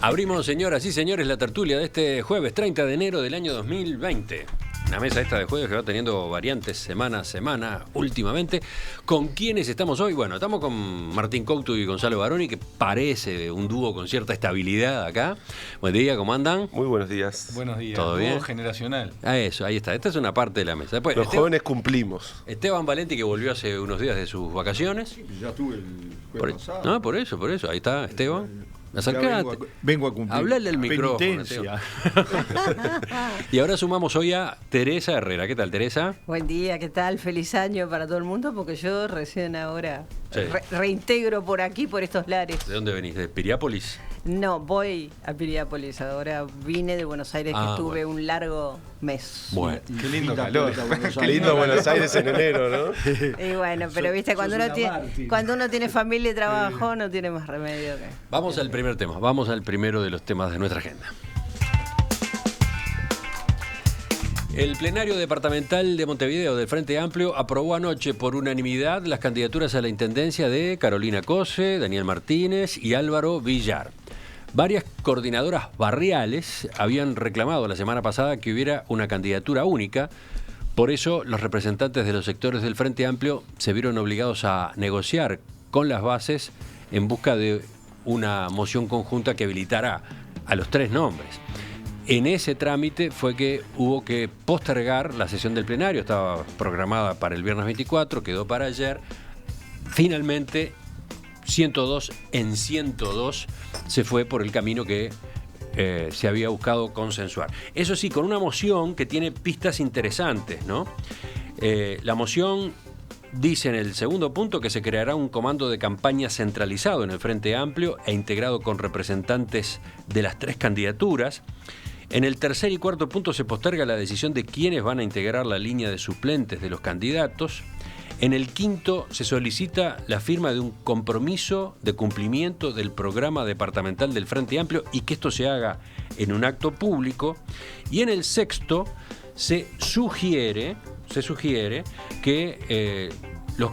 Abrimos, señoras y señores, la tertulia de este jueves 30 de enero del año 2020. Una mesa esta de jueves que va teniendo variantes semana a semana últimamente. ¿Con quiénes estamos hoy? Bueno, estamos con Martín Couto y Gonzalo Baroni, que parece un dúo con cierta estabilidad acá. Buen día, ¿cómo andan? Muy buenos días. Buenos días. ¿Todo bien? Dúo generacional. Eso, ahí está. Esta es una parte de la mesa. Después, Los jóvenes cumplimos. Esteban Valenti, que volvió hace unos días de sus vacaciones. Ya estuve el jueves pasado. No, por eso. Ahí está, Esteban. Acercate. Vengo a cumplir. Hablale al micrófono. Penitencia. Y ahora sumamos hoy a Teresa Herrera. ¿Qué tal, Teresa? Buen día, ¿qué tal? Feliz año para todo el mundo, porque yo recién ahora Sí. reintegro por aquí, por estos lares. ¿De dónde venís? ¿De Piriápolis? No, voy a Piriápolis. Ahora vine de Buenos Aires, que estuve un largo mes. Bueno. Qué lindo Linda calor. pileta, Buenos Qué Aires. lindo Buenos Aires en enero, ¿no? Y bueno, pero viste, cuando uno tiene familia y trabajo, no tiene más remedio que... Vamos al primer tema. Vamos al primero de los temas de nuestra agenda. El plenario departamental de Montevideo del Frente Amplio aprobó anoche por unanimidad las candidaturas a la intendencia de Carolina Cose, Daniel Martínez y Álvaro Villar. Varias coordinadoras barriales habían reclamado la semana pasada que hubiera una candidatura única. Por eso los representantes de los sectores del Frente Amplio se vieron obligados a negociar con las bases en busca de una moción conjunta que habilitara a los tres nombres. En ese trámite fue que hubo que postergar la sesión del plenario. Estaba programada para el viernes 24, quedó para ayer. Finalmente, 102 en 102 se fue por el camino que se había buscado consensuar. Eso sí, con una moción que tiene pistas interesantes, ¿no? La moción dice en el segundo punto que se creará un comando de campaña centralizado en el Frente Amplio e integrado con representantes de las tres candidaturas. En el tercer y cuarto punto se posterga la decisión de quiénes van a integrar la línea de suplentes de los candidatos. En el quinto se solicita la firma de un compromiso de cumplimiento del programa departamental del Frente Amplio y que esto se haga en un acto público. Y en el sexto se sugiere que los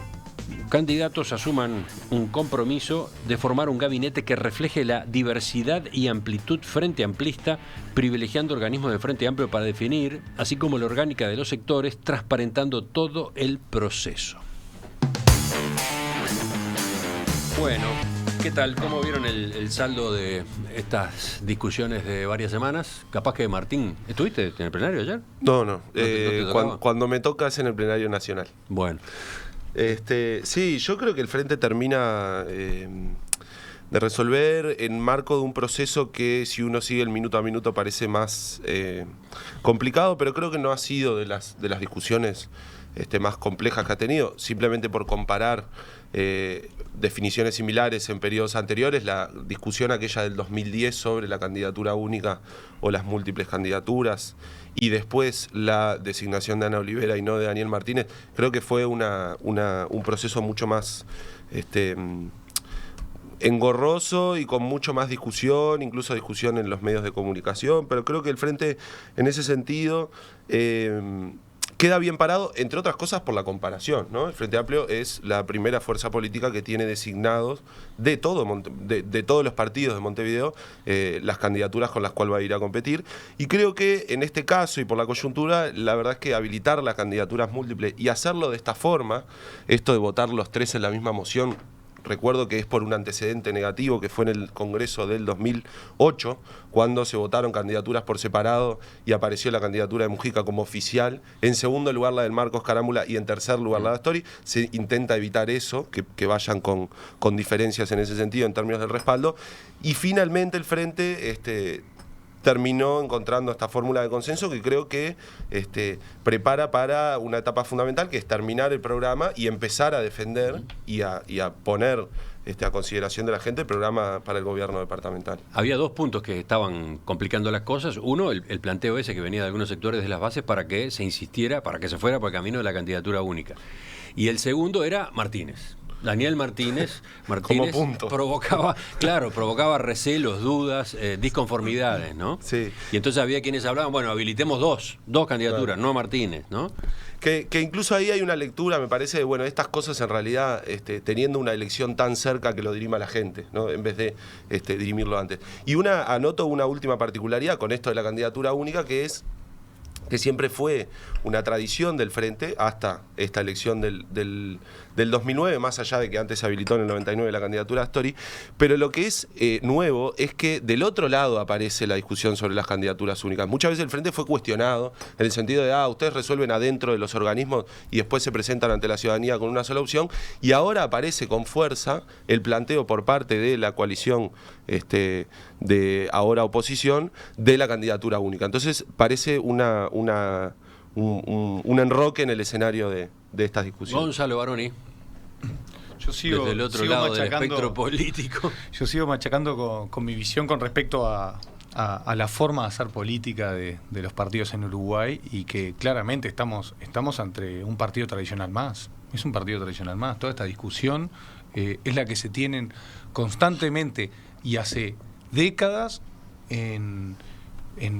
candidatos asuman un compromiso de formar un gabinete que refleje la diversidad y amplitud frente amplista, privilegiando organismos del Frente Amplio para definir, así como la orgánica de los sectores, transparentando todo el proceso. Bueno, ¿qué tal? ¿Cómo vieron el saldo de estas discusiones de varias semanas? Capaz que Martín, ¿estuviste en el plenario ayer? No. te tocaba? Cuando me toca es en el plenario nacional. Bueno. Sí, yo creo que el Frente termina de resolver en marco de un proceso que, si uno sigue el minuto a minuto, parece más complicado, pero creo que no ha sido de las discusiones más complejas que ha tenido. Simplemente por comparar definiciones similares en periodos anteriores, la discusión aquella del 2010 sobre la candidatura única o las múltiples candidaturas, y después la designación de Ana Olivera y no de Daniel Martínez, creo que fue un proceso mucho más engorroso y con mucho más discusión, incluso discusión en los medios de comunicación, pero creo que el Frente en ese sentido queda bien parado, entre otras cosas por la comparación, ¿no? El Frente Amplio es la primera fuerza política que tiene designados de todos los partidos de Montevideo las candidaturas con las cuales va a ir a competir. Y creo que en este caso y por la coyuntura, la verdad es que habilitar las candidaturas múltiples y hacerlo de esta forma, esto de votar los tres en la misma moción, recuerdo que es por un antecedente negativo que fue en el Congreso del 2008, cuando se votaron candidaturas por separado y apareció la candidatura de Mujica como oficial, en segundo lugar la del Marcos Carámbula y en tercer lugar la de Astori. Se intenta evitar eso, que vayan con diferencias en ese sentido en términos del respaldo, y finalmente el Frente terminó encontrando esta fórmula de consenso que creo que prepara para una etapa fundamental, que es terminar el programa y empezar a defender y a poner a consideración de la gente el programa para el gobierno departamental. Había dos puntos que estaban complicando las cosas. Uno, el planteo ese que venía de algunos sectores de las bases para que se insistiera, para que se fuera por el camino de la candidatura única. Y el segundo era Martínez. Daniel Martínez Como punto. provocaba recelos, dudas, disconformidades, ¿no? Sí. Y entonces había quienes hablaban, bueno, habilitemos dos candidaturas, Claro. no Martínez, ¿no? Que incluso ahí hay una lectura, me parece, de, bueno, estas cosas en realidad, teniendo una elección tan cerca, que lo dirima la gente, ¿no? En vez de dirimirlo antes. Y anoto una última particularidad con esto de la candidatura única, que es que siempre fue una tradición del Frente hasta esta elección del 2009, más allá de que antes se habilitó en el 99 la candidatura Astori, pero lo que es nuevo es que del otro lado aparece la discusión sobre las candidaturas únicas. Muchas veces el Frente fue cuestionado en el sentido de, ustedes resuelven adentro de los organismos y después se presentan ante la ciudadanía con una sola opción, y ahora aparece con fuerza el planteo por parte de la coalición de ahora oposición de la candidatura única. Entonces parece un enroque en el escenario de estas discusiones. Gonzalo Baroni, Yo sigo, desde el otro sigo lado del machacando, espectro político. Yo sigo machacando con mi visión con respecto a la forma de hacer política de los partidos en Uruguay, y que claramente estamos ante un partido tradicional más. Es un partido tradicional más. Toda esta discusión es la que se tienen constantemente y hace décadas en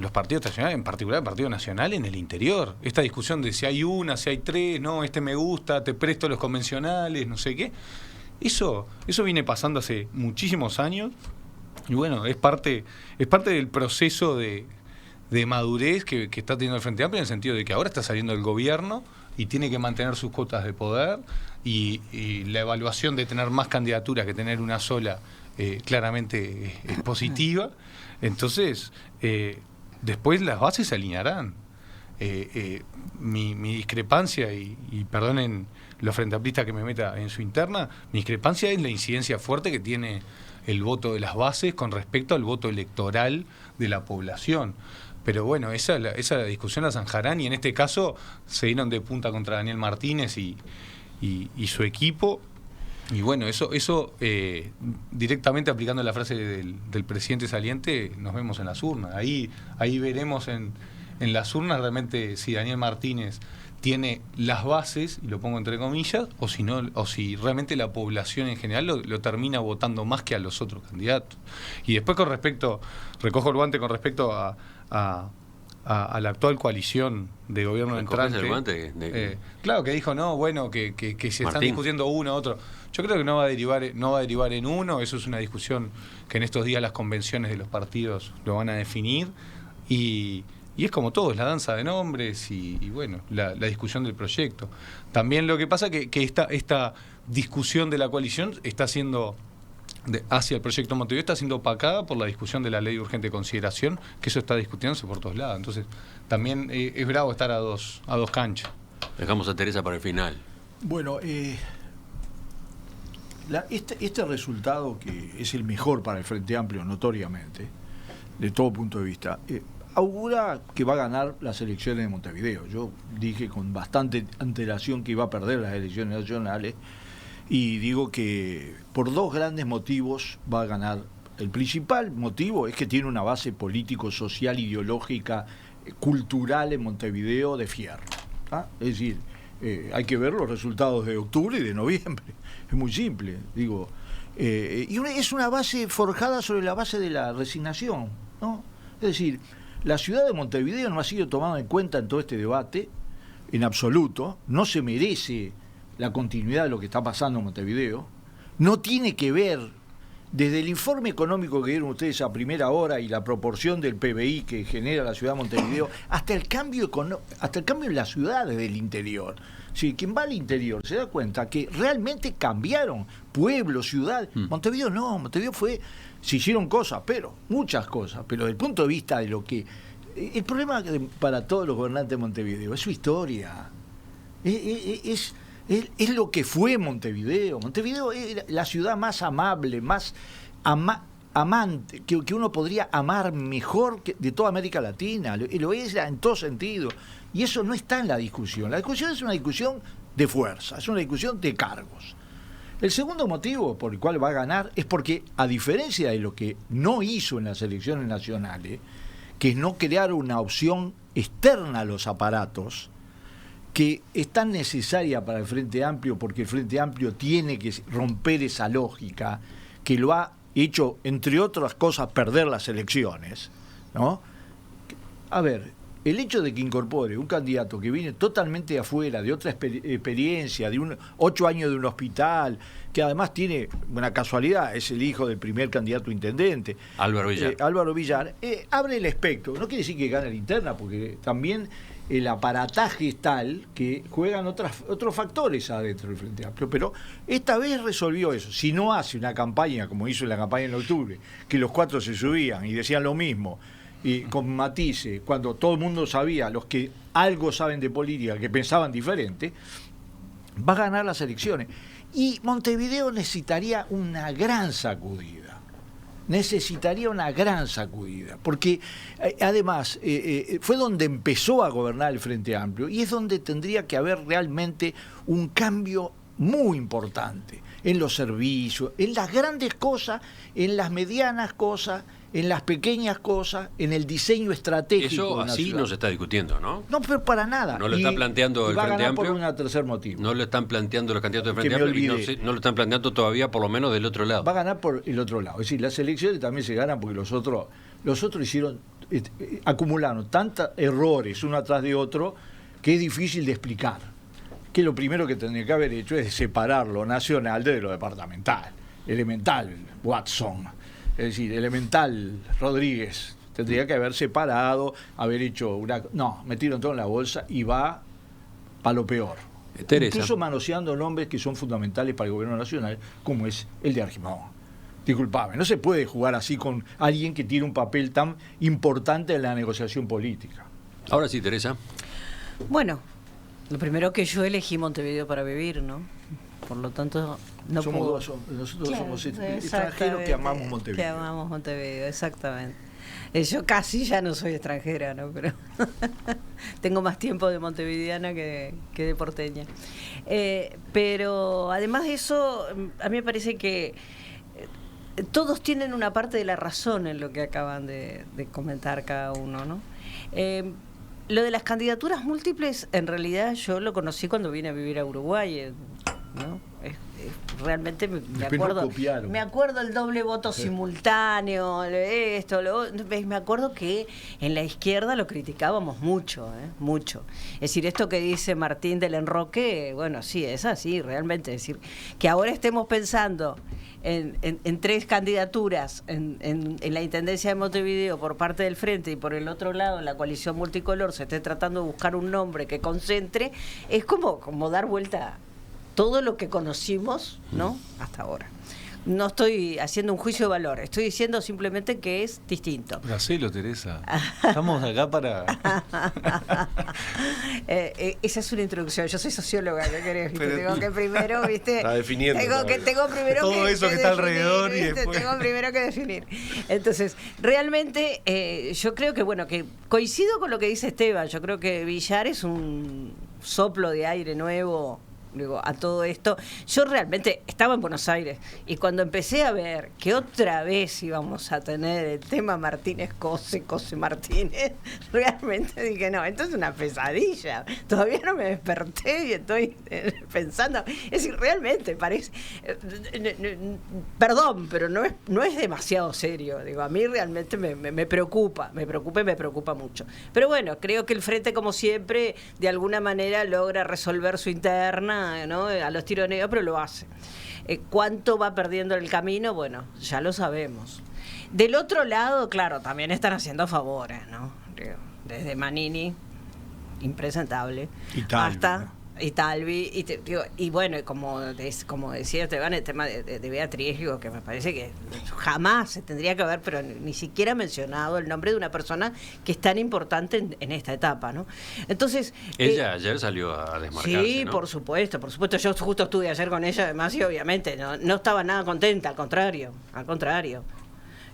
los partidos tradicionales, en particular el Partido Nacional en el interior. Esta discusión de si hay si hay tres, no, me gusta, te presto los convencionales, no sé qué. Eso viene pasando hace muchísimos años, y bueno, es parte del proceso de madurez que está teniendo el Frente Amplio, en el sentido de que ahora está saliendo el gobierno y tiene que mantener sus cuotas de poder, y la evaluación de tener más candidaturas que tener una sola claramente es positiva. Entonces, después las bases se alinearán. Mi discrepancia, y perdonen los frentamplistas que me meta en su interna, mi discrepancia es la incidencia fuerte que tiene el voto de las bases con respecto al voto electoral de la población. Pero bueno, esa la discusión la zanjarán, y en este caso se dieron de punta contra Daniel Martínez y su equipo. Y bueno, eso directamente aplicando la frase del presidente saliente, nos vemos en las urnas. Ahí veremos en las urnas realmente si Daniel Martínez tiene las bases, y lo pongo entre comillas, o si realmente la población en general lo termina votando más que a los otros candidatos. Y después recojo el guante con respecto a la actual coalición de gobierno entrante. El guante claro, que dijo que se están Martín. discutiendo uno otro. Yo creo que no va a derivar en uno. Eso es una discusión que en estos días las convenciones de los partidos lo van a definir, y es como todo, es la danza de nombres y bueno, la discusión del proyecto. También lo que pasa que esta discusión de la coalición está siendo hacia el proyecto Montevideo está siendo opacada por la discusión de la ley de urgente consideración, que eso está discutiéndose por todos lados. Entonces también es bravo estar a dos canchas. Dejamos a Teresa para el final. Bueno, este resultado, que es el mejor para el Frente Amplio notoriamente, de todo punto de vista, augura que va a ganar las elecciones de Montevideo. Yo dije con bastante antelación que iba a perder las elecciones nacionales, y digo que por dos grandes motivos va a ganar. El principal motivo es que tiene una base político, social, ideológica, cultural en Montevideo de fierro. Es decir, hay que ver los resultados de octubre y de noviembre. Es muy simple, digo. Y es una base forjada sobre la base de la resignación, ¿no? Es decir, la ciudad de Montevideo no ha sido tomada en cuenta en todo este debate, en absoluto. No se merece la continuidad de lo que está pasando en Montevideo. No tiene que ver, desde el informe económico que dieron ustedes a primera hora y la proporción del PBI que genera la ciudad de Montevideo, hasta el cambio en las ciudades del interior. Sí, quien va al interior se da cuenta que realmente cambiaron pueblo, ciudad. Montevideo no, Montevideo se hicieron cosas, muchas cosas, pero desde el punto de vista de lo que... El problema para todos los gobernantes de Montevideo es su historia. Es lo que fue Montevideo. Montevideo es la ciudad más amable, más amante, que uno podría amar mejor que de toda América Latina. Lo es en todo sentido. Y eso no está en la discusión. La discusión es una discusión de fuerza, es una discusión de cargos. El segundo motivo por el cual va a ganar es porque, a diferencia de lo que no hizo en las elecciones nacionales, que es no crear una opción externa a los aparatos, que es tan necesaria para el Frente Amplio, porque el Frente Amplio tiene que romper esa lógica que lo ha hecho, entre otras cosas, perder las elecciones, ¿no? A ver, el hecho de que incorpore un candidato que viene totalmente de afuera, de otra experiencia, de 8 años de un hospital, que además tiene una casualidad, es el hijo del primer candidato a intendente, Álvaro Villar. Álvaro Villar, abre el espectro. No quiere decir que gane la interna, porque también el aparataje es tal que juegan otros factores adentro del Frente Amplio, pero esta vez resolvió eso. Si no hace una campaña como hizo en la campaña en octubre, que los 4 se subían y decían lo mismo, y con matices, cuando todo el mundo sabía, los que algo saben de política, que pensaban diferente, va a ganar las elecciones. Y Montevideo necesitaría una gran sacudida. Porque además fue donde empezó a gobernar el Frente Amplio y es donde tendría que haber realmente un cambio muy importante en los servicios, en las grandes cosas, en las medianas cosas, en las pequeñas cosas, en el diseño estratégico. Eso así ciudad. no se está discutiendo, ¿no? No, pero para nada. No lo está planteando el va a Frente ganar Amplio. por un tercer motivo. No lo están planteando los candidatos del Que Frente me Amplio y olvidé. no lo están planteando todavía, por lo menos del otro lado. Va a ganar por el otro lado. Es decir, las elecciones también se ganan porque los otros hicieron, acumularon tantos errores uno atrás de otro que es difícil de explicar. Que lo primero que tendría que haber hecho es separar lo nacional de lo departamental. Elemental, Watson. Es decir, elemental, Rodríguez. Tendría que haber separado, haber hecho una... No, metieron todo en la bolsa y va para lo peor. Teresa. Incluso manoseando nombres que son fundamentales para el gobierno nacional, como es el de Argimón. Disculpame, no se puede jugar así con alguien que tiene un papel tan importante en la negociación política. Ahora sí, Teresa. Bueno, lo primero que yo elegí Montevideo para vivir, ¿no? Por lo tanto, no puedo... Nosotros Claro, somos extranjeros exactamente, que amamos Montevideo. Que amamos Montevideo, exactamente. Yo casi ya no soy extranjera, ¿no? Pero tengo más tiempo de montevideana que de porteña. Pero además de eso, a mí me parece que todos tienen una parte de la razón en lo que acaban de comentar cada uno, ¿no? Lo de las candidaturas múltiples, en realidad yo lo conocí cuando vine a vivir a Uruguay, ¿no? Realmente me acuerdo el doble voto simultáneo, esto, me acuerdo que en la izquierda lo criticábamos mucho, mucho. Es decir, esto que dice Martín del Enroque, bueno, sí, es así, realmente. Es decir, que ahora estemos pensando en 3 candidaturas en la Intendencia de Montevideo por parte del Frente y por el otro lado en la coalición multicolor se esté tratando de buscar un nombre que concentre, es como dar vuelta todo lo que conocimos, ¿no? Hasta ahora. No estoy haciendo un juicio de valor, estoy diciendo simplemente que es distinto. Hacelo, Teresa. Estamos acá para... Esa es una introducción. Yo soy socióloga, ¿qué querés? ¿Viste? Tengo que primero, ¿viste? Está definiendo. Tengo primero todo que, eso que definir, está alrededor y ¿viste? después... Tengo primero que definir. Entonces, realmente yo creo que, bueno, que coincido con lo que dice Esteban. Yo creo que Villar es un soplo de aire nuevo. Digo, a todo esto, yo realmente estaba en Buenos Aires y cuando empecé a ver que otra vez íbamos a tener el tema Martínez Cose Martínez, realmente dije, no, esto es una pesadilla, todavía no me desperté y estoy pensando, es decir, realmente parece, perdón, pero no es demasiado serio, digo, a mí realmente me preocupa mucho, pero bueno, creo que el Frente, como siempre, de alguna manera logra resolver su interna, ¿no? A los tironeos, pero lo hace. ¿Cuánto va perdiendo el camino? Bueno, ya lo sabemos. Del otro lado, claro, también están haciendo favores, ¿no? Desde Manini, impresentable, hasta Talvi, y bueno, como decía Esteban, el tema de Beatriz, digo, que me parece que jamás se tendría que haber, pero ni siquiera mencionado el nombre de una persona que es tan importante en esta etapa, ¿no? Entonces... Ella ayer salió a desmarcarse, sí, ¿no? por supuesto. Yo justo estuve ayer con ella, además, y obviamente no estaba nada contenta, al contrario.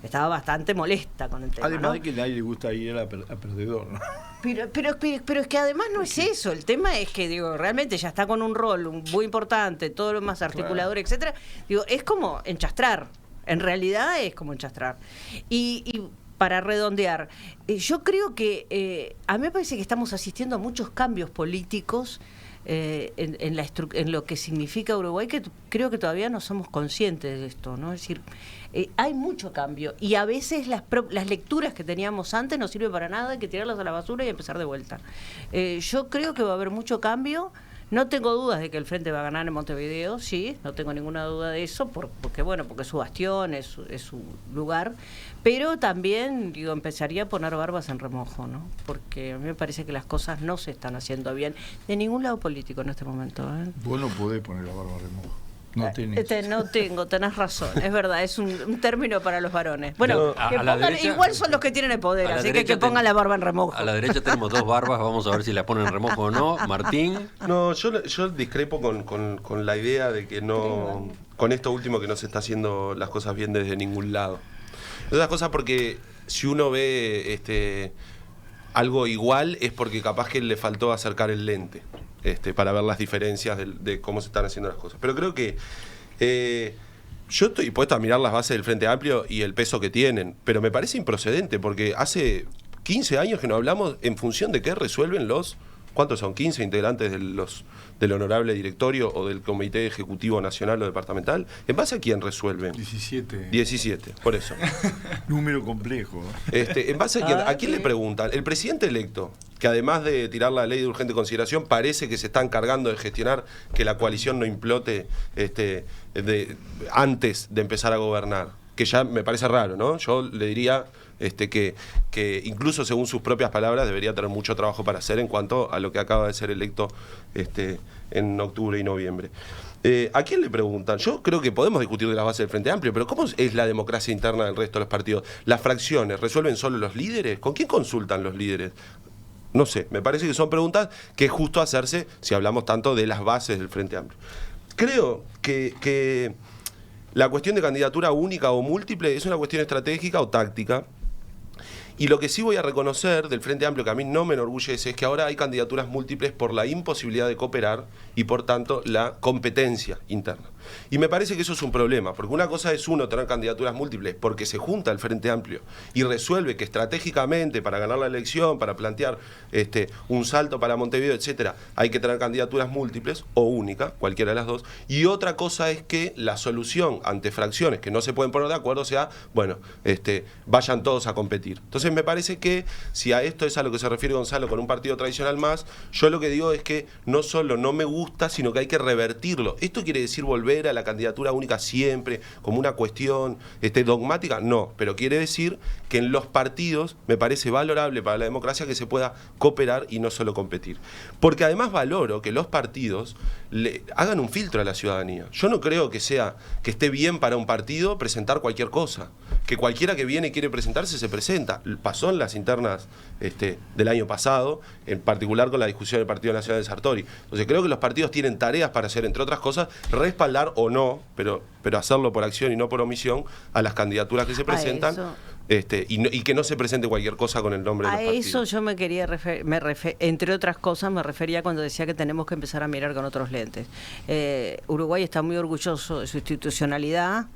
Estaba bastante molesta con el tema, Además, ¿no? de que a nadie le gusta ir a perdedor, ¿no? Pero es que además no es eso. El tema es que, digo, realmente ya está con un rol muy importante, todo lo más articulador, etcétera. Digo, es como enchastrar. En realidad es como enchastrar. Y para redondear, yo creo que a mí me parece que estamos asistiendo a muchos cambios políticos en lo que significa Uruguay, que creo que todavía no somos conscientes de esto, ¿no? Es decir, hay mucho cambio y a veces las lecturas que teníamos antes no sirven para nada, hay que tirarlas a la basura y empezar de vuelta. Yo creo que va a haber mucho cambio. No tengo dudas de que el Frente va a ganar en Montevideo, sí, no tengo ninguna duda de eso, porque es su bastión, es su lugar, pero también, empezaría a poner barbas en remojo, ¿no? Porque a mí me parece que las cosas no se están haciendo bien de ningún lado político en este momento. Vos no podés poner la barba en remojo. No tenés razón, es verdad, es un término para los varones. Bueno, derecha, igual son los que tienen el poder, así que pongan la barba en remojo. A la derecha tenemos 2 barbas, vamos a ver si la ponen en remojo o no. Martín. No, yo discrepo con la idea de que no, con esto último, que no se está haciendo las cosas bien desde ningún lado. Esas cosas, porque si uno ve algo igual es porque capaz que le faltó acercar el lente. Para ver las diferencias de cómo se están haciendo las cosas. Pero creo que yo estoy dispuesto a mirar las bases del Frente Amplio y el peso que tienen, pero me parece improcedente, porque hace 15 años que no hablamos en función de qué resuelven los... ¿Cuántos son? 15 integrantes del honorable directorio o del Comité Ejecutivo Nacional o Departamental. ¿En base a quién resuelven? 17, por eso. Número complejo. ¿En base a quién le preguntan? El presidente electo, que además de tirar la ley de urgente consideración, parece que se está encargando de gestionar que la coalición no implote antes de empezar a gobernar. Que ya me parece raro, ¿no? Yo le diría... que incluso según sus propias palabras debería tener mucho trabajo para hacer en cuanto a lo que acaba de ser electo en octubre y noviembre. ¿A quién le preguntan? Yo creo que podemos discutir de las bases del Frente Amplio, pero ¿cómo es la democracia interna del resto de los partidos? ¿Las fracciones resuelven solo los líderes? ¿Con quién consultan los líderes? No sé, me parece que son preguntas que es justo hacerse si hablamos tanto de las bases del Frente Amplio. Creo que la cuestión de candidatura única o múltiple es una cuestión estratégica o táctica. Y lo que sí voy a reconocer del Frente Amplio, que a mí no me enorgullece, es que ahora hay candidaturas múltiples por la imposibilidad de cooperar y por tanto la competencia interna. Y me parece que eso es un problema, porque una cosa es uno tener candidaturas múltiples porque se junta el Frente Amplio y resuelve que estratégicamente para ganar la elección, para plantear un salto para Montevideo, etcétera, hay que tener candidaturas múltiples o única, cualquiera de las dos. Y otra cosa es que la solución ante fracciones que no se pueden poner de acuerdo sea, bueno, vayan todos a competir. Entonces me parece que si a esto es a lo que se refiere Gonzalo con un partido tradicional más, yo lo que digo es que no solo no me gusta, sino que hay que revertirlo. ¿Esto quiere decir volver a la candidatura única siempre como una cuestión dogmática? No, pero quiere decir que en los partidos me parece valorable para la democracia que se pueda cooperar y no solo competir. Porque además valoro que los partidos le hagan un filtro a la ciudadanía. Yo no creo que esté bien para un partido presentar cualquier cosa. Que cualquiera que viene y quiere presentarse se presenta. Pasó en las internas del año pasado, en particular con la discusión del Partido Nacional de Sartori. Entonces creo que los partidos tienen tareas para hacer, entre otras cosas, respaldar o no, pero hacerlo por acción y no por omisión, a las candidaturas que se presentan. Y que no se presente cualquier cosa con el nombre de los partidos. A eso yo me quería entre otras cosas me refería cuando decía que tenemos que empezar a mirar con otros lentes. Uruguay está muy orgulloso de su institucionalidad.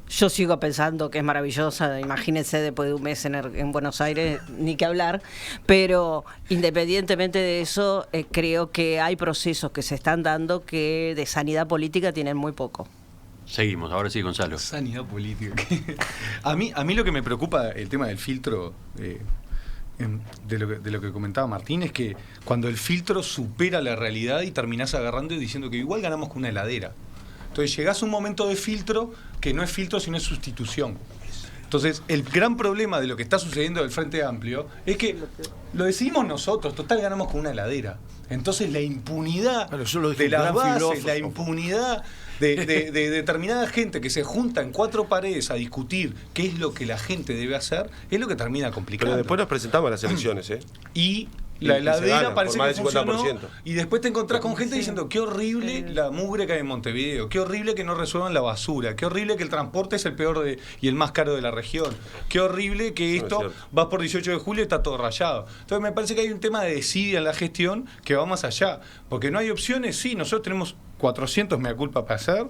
Yo sigo pensando que es maravillosa, imagínense después de un mes en Buenos Aires, ni que hablar, pero independientemente de eso, creo que hay procesos que se están dando que de sanidad política tienen muy poco. Seguimos, ahora sí, Gonzalo. Sanidad política. A mí lo que me preocupa el tema del filtro, de lo que comentaba Martín, es que cuando el filtro supera la realidad y terminás agarrando y diciendo que igual ganamos con una heladera. Entonces llegás a un momento de filtro que no es filtro sino es sustitución. Entonces el gran problema de lo que está sucediendo del Frente Amplio es que lo decidimos nosotros, total ganamos con una heladera. Entonces la impunidad de las bases, la impunidad de determinada gente que se junta en 4 paredes a discutir qué es lo que la gente debe hacer, es lo que termina complicando. Pero después nos presentamos a las elecciones, Y la heladera parece que funcionó, 50%. Y después te encontrás con gente diciendo qué horrible la mugre que hay en Montevideo, qué horrible que no resuelvan la basura, qué horrible que el transporte es el peor y el más caro de la región, qué horrible que esto vas por 18 de julio y está todo rayado. Entonces me parece que hay un tema de desidia en la gestión que va más allá, porque no hay opciones. Sí, nosotros tenemos 400 mea culpa para hacer.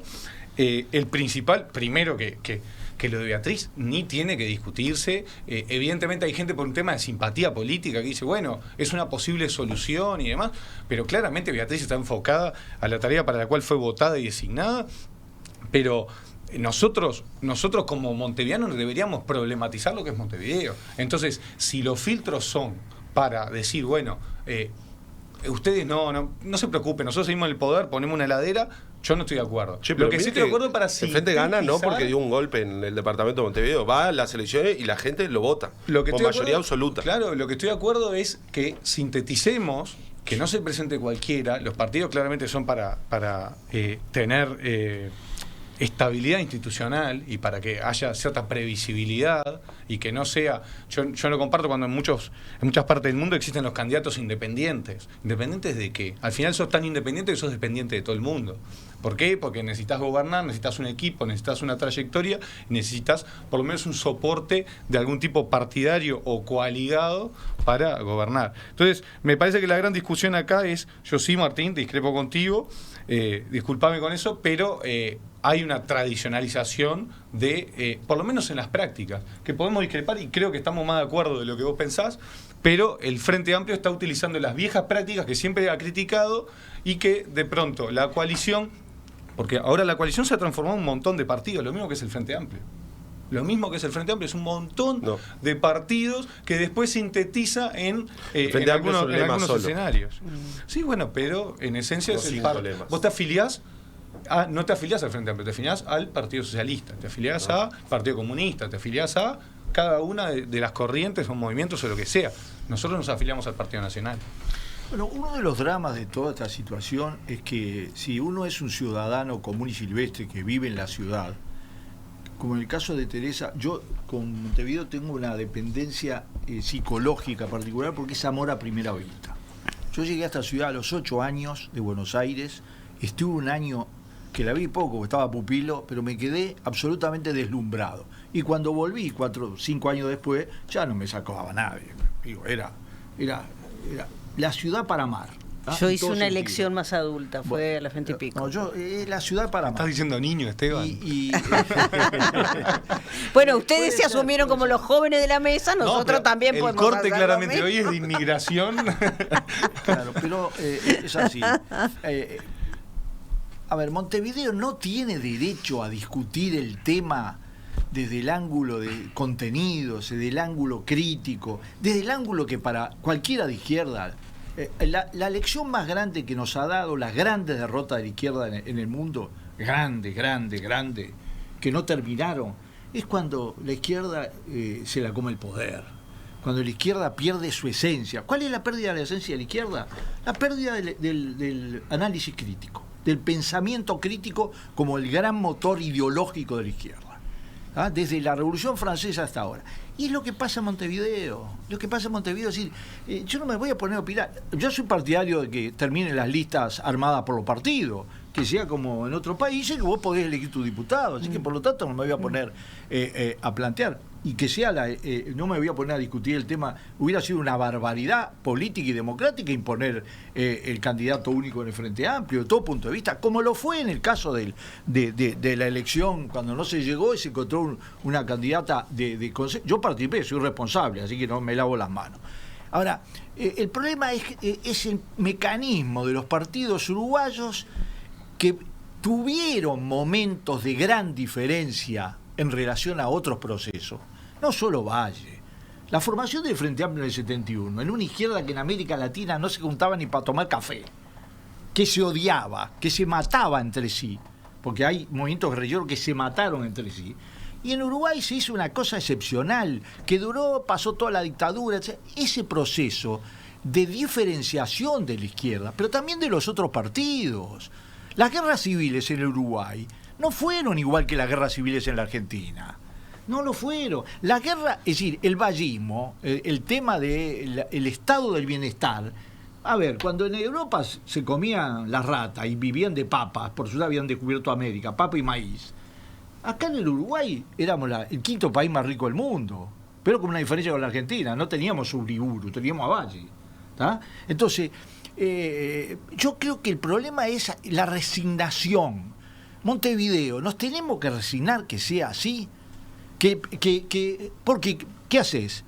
El principal, primero que que lo de Beatriz ni tiene que discutirse. Evidentemente hay gente por un tema de simpatía política que dice, bueno, es una posible solución y demás, pero claramente Beatriz está enfocada a la tarea para la cual fue votada y designada, pero nosotros como montevideanos deberíamos problematizar lo que es Montevideo. Entonces, si los filtros son para decir, bueno, ustedes no se preocupen, nosotros seguimos en el poder, ponemos una heladera, yo no estoy de acuerdo. Che, Lo que sí estoy de acuerdo para el Frente gana no porque dio un golpe en el departamento de Montevideo, va a las elecciones y la gente lo vota con mayoría absoluta. Claro, lo que estoy de acuerdo es que sinteticemos, que no se presente cualquiera. Los partidos claramente son para tener estabilidad institucional y para que haya cierta previsibilidad y que no sea... Yo no comparto cuando en muchas partes del mundo existen los candidatos independientes. ¿Independientes de qué? Al final sos tan independiente que sos dependiente de todo el mundo. ¿Por qué? Porque necesitas gobernar, necesitas un equipo, necesitas una trayectoria, necesitas por lo menos un soporte de algún tipo partidario o coaligado para gobernar. Entonces, me parece que la gran discusión acá es, yo sí, Martín, discrepo contigo, discúlpame con eso, pero hay una tradicionalización de, por lo menos en las prácticas, que podemos discrepar y creo que estamos más de acuerdo de lo que vos pensás, pero el Frente Amplio está utilizando las viejas prácticas que siempre ha criticado y que de pronto la coalición, porque ahora la coalición se ha transformado en un montón de partidos, lo mismo que es el Frente Amplio. Lo mismo que es el Frente Amplio, es un montón de partidos que después sintetiza en algunos escenarios. Sí, bueno, pero en esencia es el partido. Vos te afiliás, no te afiliás al Frente Amplio, te afiliás al Partido Socialista, te afiliás al Partido Comunista, te afiliás a cada una de las corrientes o movimientos o lo que sea. Nosotros nos afiliamos al Partido Nacional. Bueno, uno de los dramas de toda esta situación es que si uno es un ciudadano común y silvestre que vive en la ciudad, como en el caso de Teresa, yo con Montevideo tengo una dependencia psicológica particular porque es amor a primera vista. Yo llegué a esta ciudad a los 8 años de Buenos Aires, estuve un año que la vi poco, estaba pupilo, pero me quedé absolutamente deslumbrado. Y cuando volví 4 o 5 años después, ya no me sacaba nadie. Digo, era la ciudad para amar. Yo hice una elección más adulta, fue a los 20 y pico. No, yo, la ciudad para amar. ¿Estás diciendo niño, Esteban? Bueno, ustedes se asumieron como los jóvenes de la mesa, nosotros también podemos hacer. El corte claramente hoy es de inmigración. Claro, pero es así. A ver, Montevideo no tiene derecho a discutir el tema desde el ángulo de contenidos, desde el ángulo crítico, desde el ángulo que para cualquiera de izquierda, la lección más grande que nos ha dado las grandes derrotas de la izquierda en el mundo, grande, que no terminaron, es cuando la izquierda se la come el poder, cuando la izquierda pierde su esencia. ¿Cuál es la pérdida de la esencia de la izquierda? La pérdida del análisis crítico, del pensamiento crítico como el gran motor ideológico de la izquierda. Desde la Revolución Francesa hasta ahora. Y es lo que pasa en Montevideo. Lo que pasa en Montevideo es decir, yo no me voy a poner a opinar. Yo soy partidario de que terminen las listas armadas por los partidos, que sea como en otros países, que vos podés elegir tu diputado. Así que por lo tanto no me voy a poner a plantear. Y que sea no me voy a poner a discutir el tema. Hubiera sido una barbaridad política y democrática imponer el candidato único en el Frente Amplio, de todo punto de vista, como lo fue en el caso de la elección, cuando no se llegó y se encontró una candidata de consejo. Yo participé, soy responsable, así que no me lavo las manos. Ahora, el problema es el mecanismo de los partidos uruguayos que tuvieron momentos de gran diferencia en relación a otros procesos, no solo Valle. La formación del Frente Amplio en el 71, en una izquierda que en América Latina no se juntaba ni para tomar café, que se odiaba, que se mataba entre sí, porque hay movimientos guerrilleros que se mataron entre sí, y en Uruguay se hizo una cosa excepcional, que duró, pasó toda la dictadura, etc. Ese proceso de diferenciación de la izquierda, pero también de los otros partidos. Las guerras civiles en el Uruguay no fueron igual que las guerras civiles en la Argentina. No lo fueron. La guerra, es decir, el vallismo, el tema del estado del bienestar. A ver, cuando en Europa se comían las ratas y vivían de papas, por eso habían descubierto América, papa y maíz. Acá en el Uruguay éramos el quinto país más rico del mundo, pero con una diferencia con la Argentina. No teníamos Uriburu, teníamos a Valle. ¿Tá? Entonces, yo creo que el problema es la resignación. Montevideo, ¿nos tenemos que resignar que sea así? Porque, ¿qué haces?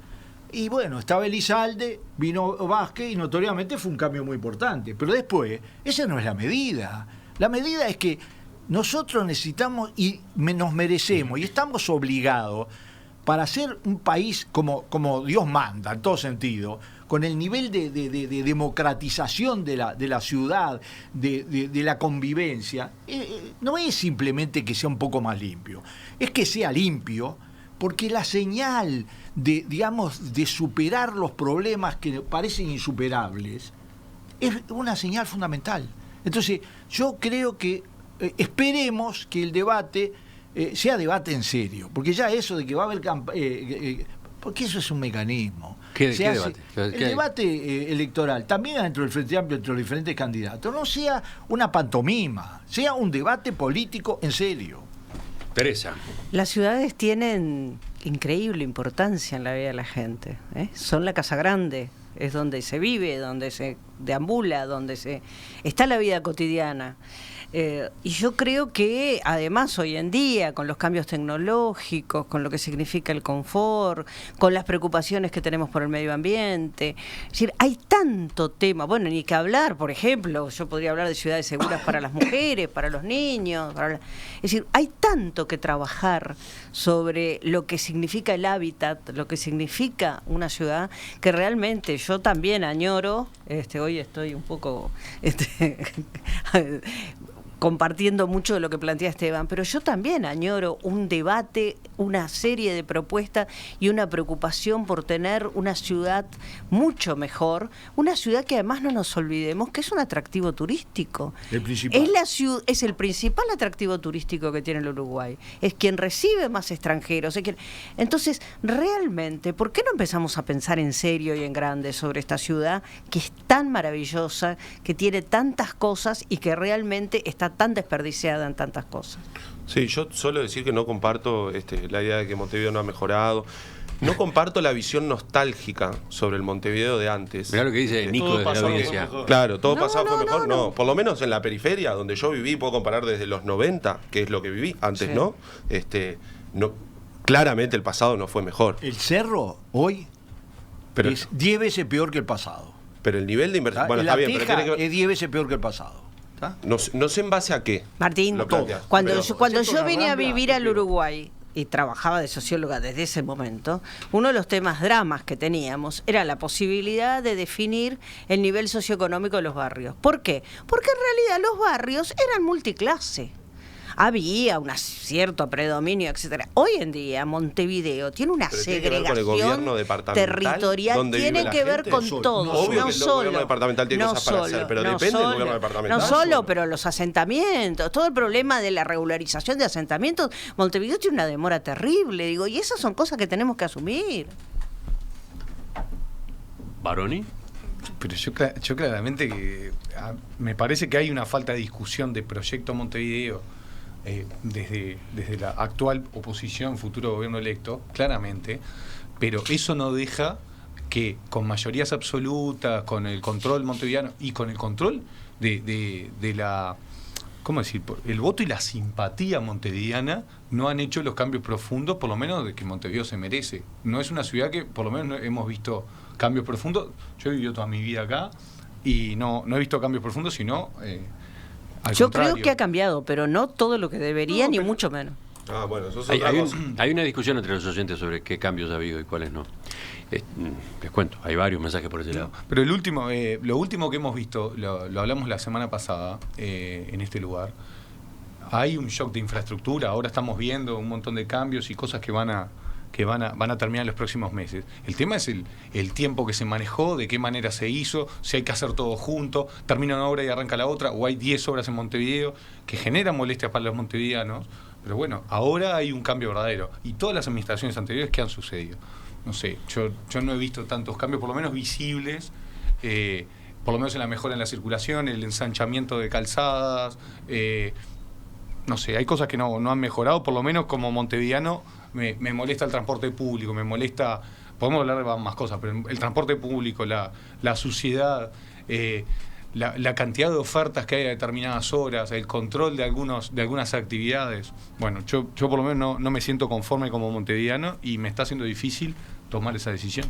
Y bueno, estaba Elizalde, vino Vázquez y notoriamente fue un cambio muy importante. Pero después, esa no es la medida. La medida es que nosotros necesitamos y nos merecemos y estamos obligados para ser un país como Dios manda, en todo sentido, con el nivel de democratización de la ciudad, de la convivencia, no es simplemente que sea un poco más limpio, es que sea limpio, porque la señal de superar los problemas que parecen insuperables es una señal fundamental. Entonces, yo creo que esperemos que el debate sea debate en serio, porque ya eso de que va a haber porque eso es un mecanismo. ¿Qué debate? El debate electoral, también dentro del Frente Amplio, entre los diferentes candidatos, no sea una pantomima, sea un debate político en serio. Teresa. Las ciudades tienen increíble importancia en la vida de la gente, ¿eh? Son la casa grande, es donde se vive, donde se deambula, donde está la vida cotidiana. Y yo creo que además hoy en día, con los cambios tecnológicos, con lo que significa el confort, con las preocupaciones que tenemos por el medio ambiente, es decir, hay tanto tema, bueno, ni que hablar, por ejemplo, yo podría hablar de ciudades seguras para las mujeres, para los niños, es decir, hay tanto que trabajar sobre lo que significa el hábitat, lo que significa una ciudad, que realmente yo también añoro, hoy estoy un poco compartiendo mucho de lo que plantea Esteban, pero yo también añoro un debate, una serie de propuestas y una preocupación por tener una ciudad mucho mejor, una ciudad que además no nos olvidemos que es un atractivo turístico. El principal. Es el principal atractivo turístico que tiene el Uruguay, es quien recibe más extranjeros. Entonces, realmente, ¿por qué no empezamos a pensar en serio y en grande sobre esta ciudad que es tan maravillosa, que tiene tantas cosas y que realmente está tan desperdiciada en tantas cosas? Sí, yo suelo decir que no comparto la idea de que Montevideo no ha mejorado. No comparto la visión nostálgica sobre el Montevideo de antes. Mirá lo que dice Nico desde la audiencia. Claro, todo pasado fue mejor. No, por lo menos en la periferia, donde yo viví, puedo comparar desde los 90, que es lo que viví antes, sí. ¿No? Claramente el pasado no fue mejor. El cerro hoy es 10 veces peor que el pasado. Pero el nivel de inversión... Bueno, está bien, pero tiene que ver... es 10 veces peor que el pasado. No sé en base a qué. Martín, cuando yo vine a vivir al Uruguay y trabajaba de socióloga desde ese momento, uno de los dramas que teníamos era la posibilidad de definir el nivel socioeconómico de los barrios. ¿Por qué? Porque en realidad los barrios eran multiclase. Había un cierto predominio, etcétera. Hoy en día Montevideo tiene una segregación territorial, tiene que ver con todo. Obvio que el gobierno departamental tiene cosas para hacer, pero depende del gobierno departamental. No solo, pero los asentamientos, todo el problema de la regularización de asentamientos, Montevideo tiene una demora terrible, digo, y esas son cosas que tenemos que asumir. ¿Baroni? Pero yo claramente que me parece que hay una falta de discusión de proyecto Montevideo desde la actual oposición, futuro gobierno electo, claramente, pero eso no deja que con mayorías absolutas, con el control montevideano y con el control de la, ¿cómo decir?, el voto y la simpatía montevideana, no han hecho los cambios profundos, por lo menos de que Montevideo se merece. No es una ciudad que por lo menos hemos visto cambios profundos. Yo he vivido toda mi vida acá y no he visto cambios profundos, sino yo creo que ha cambiado, pero no todo lo que debería, ni mucho menos. Bueno, eso es hay una discusión entre los oyentes sobre qué cambios ha habido y cuáles no. Les cuento, hay varios mensajes por ese lado. Pero lo último que hemos visto, lo hablamos la semana pasada en este lugar, hay un shock de infraestructura. Ahora estamos viendo un montón de cambios y cosas que van a terminar en los próximos meses. El tema es el tiempo que se manejó, de qué manera se hizo, si hay que hacer todo junto, termina una obra y arranca la otra, o hay 10 obras en Montevideo que generan molestias para los montevideanos. Pero bueno, ahora hay un cambio verdadero. Y todas las administraciones anteriores, ¿qué han sucedido? No sé, yo no he visto tantos cambios, por lo menos visibles, por lo menos en la mejora en la circulación, el ensanchamiento de calzadas. No sé, hay cosas que no han mejorado, por lo menos como montevideano. Me molesta el transporte público, me molesta, podemos hablar de más cosas, pero el transporte público, la suciedad, la cantidad de ofertas que hay a determinadas horas, el control de algunas actividades. Bueno, yo por lo menos no me siento conforme como montevideano y me está haciendo difícil tomar esa decisión.